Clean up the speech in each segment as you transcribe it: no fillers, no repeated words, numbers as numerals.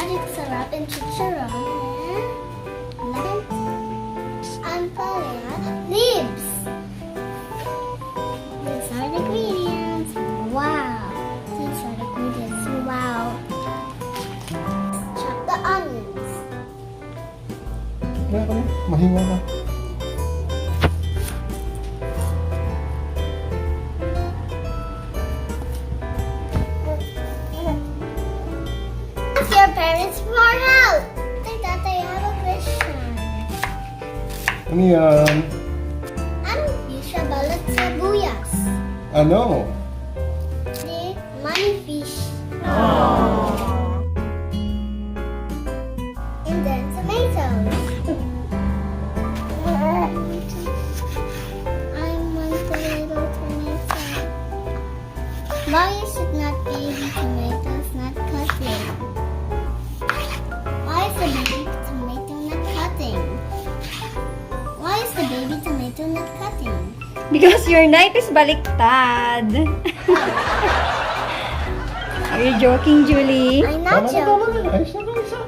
magic sarap and chicharon and Ampalaya leaves. These are the ingredients. Wow. These are the ingredients. Wow. Chop the onions. Kaya ka na, mahinga na. Ask your parents for help. Tita, I have a question. Ano yan? Anong fish siya balat sa buyas? Ano? The money fish. And then tomatoes. I want a little tomato. Why you should not baby tomatoes not cutting? Why is the baby tomato not cutting? Why is the baby tomato not cutting? Because your knife is baliktad. Are you joking, Djoullie? I'm not Tama na, joking. Ayos na, isa.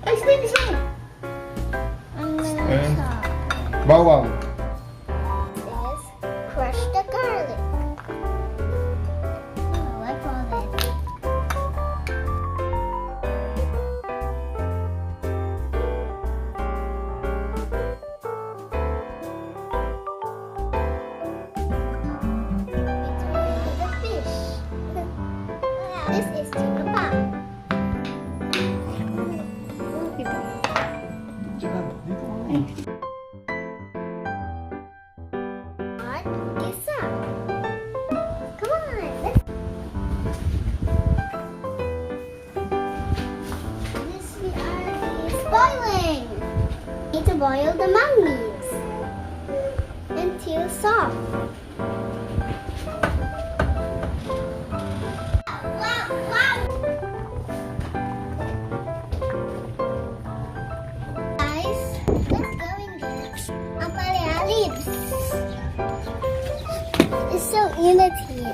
Ayos na, isa. I'm gonna And chop. bawang. This, crush the garlic. Oh, I call it. The fish. This is tinapa. Diyan, dito. What? Ginisang. Come on, let's. This we are boiling. Need to boil the mung leaves until soft. Wow, wow. Guys, let's go and get Ampalaya leaves. It's so irritating.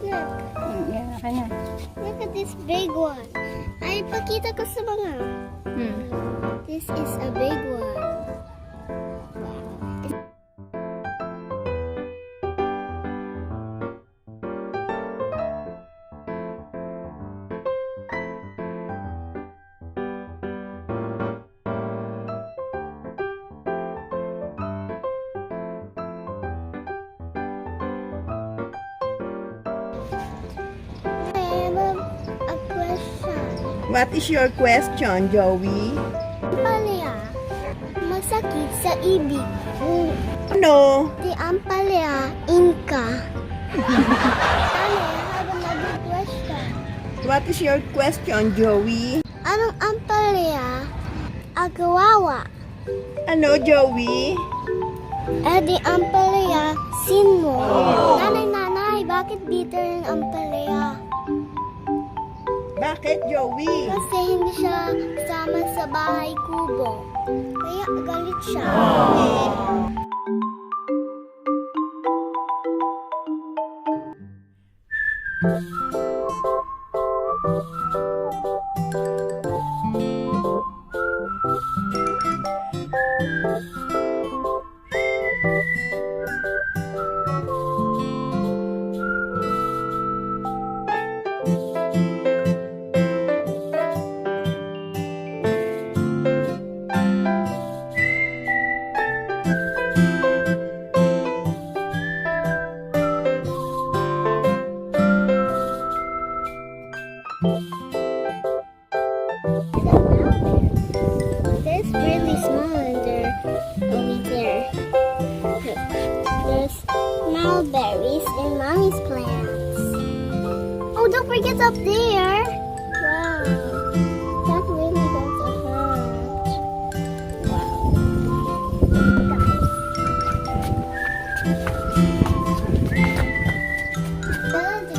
Look, Yeah, kanya. look at this big one. Ay, pakita ko sa mga. This is a big one. Wow. I have a question. What is your question, Joey? Ampalaya, masakit sa ibig. Ano? The Ampalaya, Inca. I have another question. What is your question, Joey? Anong Ampalaya, kawawa? Ano, Joey? The Ampalaya, sin mo. Nanay, bakit bitter ang Ampalaya? Bakit, Joey? Kasi hindi siya kasama sa bahay kubo. Kaya galit siya. There's really small under over there. There's mulberries and mommy's plants. Oh, don't forget up there. Wow, that really does hurt. Wow, guys.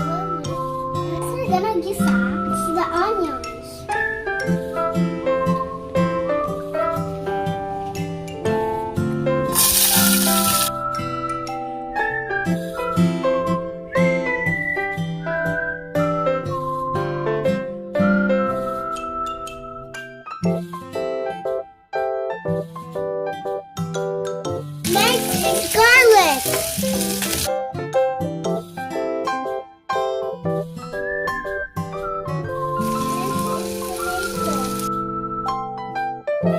This is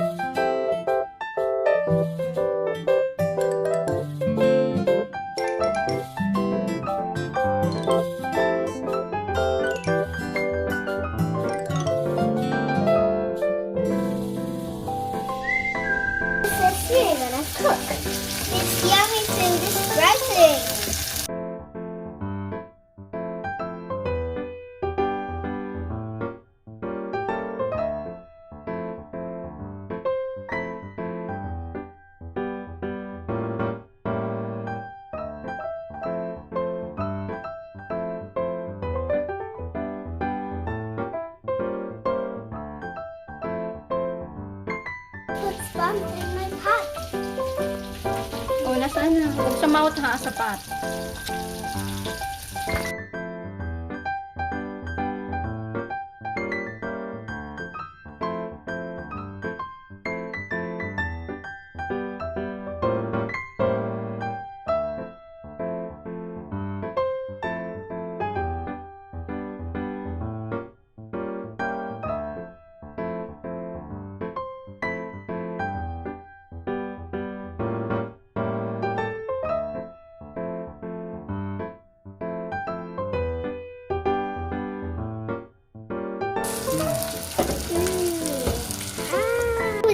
we're gonna cook. It's yummy and distressing. Put spam in my pot. O, nasaan na? Huwag sa mouth ha, sa pot.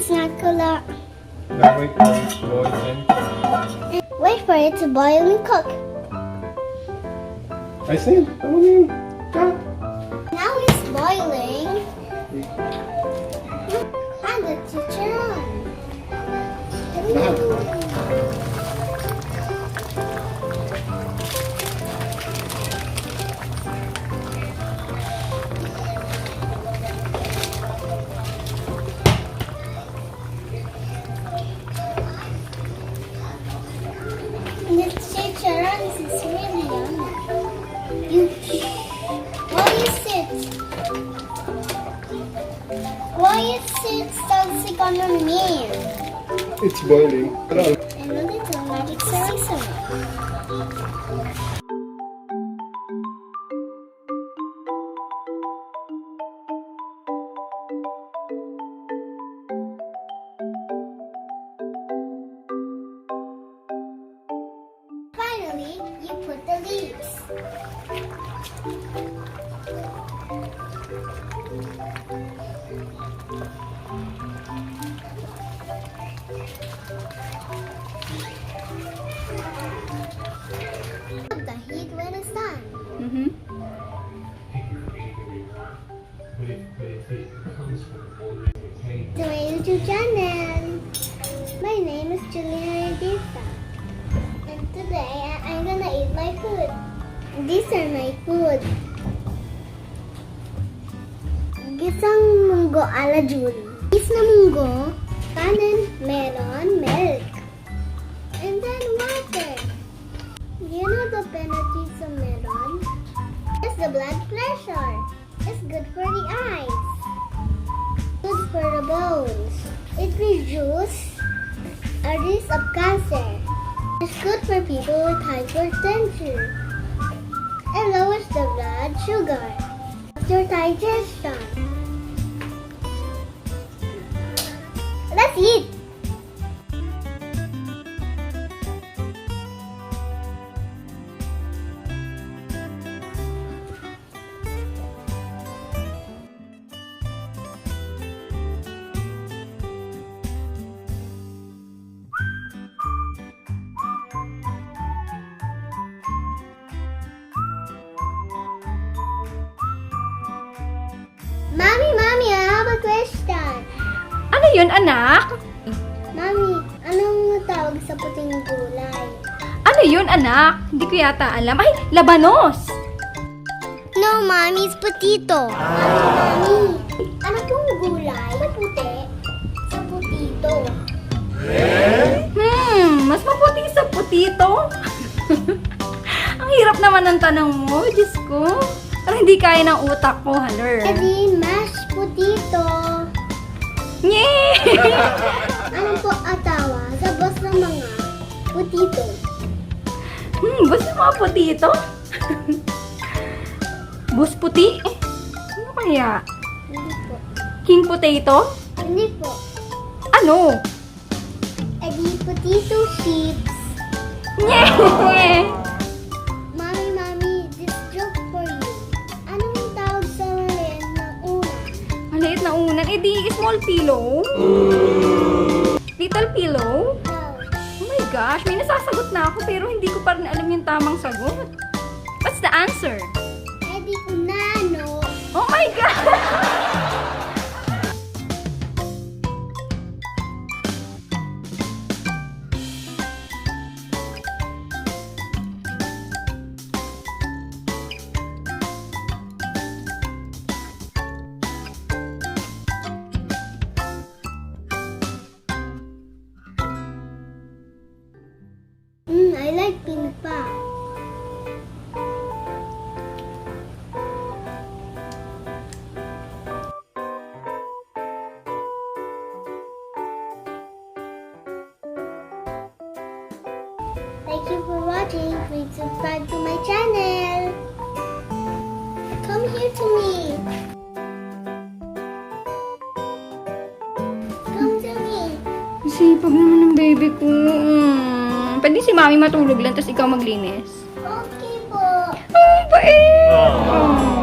It's not cool. Now wait for it to boil and Wait for it to boil and cook. I said, come on in. Cut. Now it's boiling. And the chicharon. And the chicharon is really yummy. Why is it still on me? It's boiling. And a little magic eraser. Finally, you put the leaves. Put the heat when it's done. Mhm. To my YouTube channel. My name is Geraldizo. And today I'm gonna eat my food. These are my food. Ginisang munggo ala Djoullie. Is na munggo, kanin, melon, milk, and then water. You know the benefits of melon? It's the blood pressure. It's good for the eyes. Good for the bones. It reduces a risk of cancer. It's good for people with hypertension. It lowers the blood sugar. Your digestion. Let's eat. Mommy, I have a question. Ano yun, anak? Mommy, anong tawag sa puting gulay? Ano yun, anak? Hindi ko yata alam. Ay, labanos! No, Mommy, it's potito. Mommy, ano pong gulay sa puti? Sa putito. Mas maputi sa putito? Ang hirap naman ng tanong mo, Diyos ko. Parang hindi kaya ng utak ko, haler. Edi, mashed potato. Yay! Ano po atawa sa boss ng mga putito? Basta mga putito? Bus puti? Ano kaya? Hindi po. King potato? Hindi po. Ano? Edi potato chips. Nye! Mommy, this joke for you. Anong tawag sa maliit na unan? Maliit na unan. Eh di, small pillow? Little pillow? Tawag. Oh my gosh, may nasasagot na ako pero hindi ko pa rin alam yung tamang sagot. What's the answer? Edi unano. Oh my God! I like tinapa. Thank you for watching. Please subscribe to my channel. Come here to me. Come to me. Sipag naman ng baby ko. Pwede si mami matulog lang tapos ikaw maglinis. Okay po. Ang bait!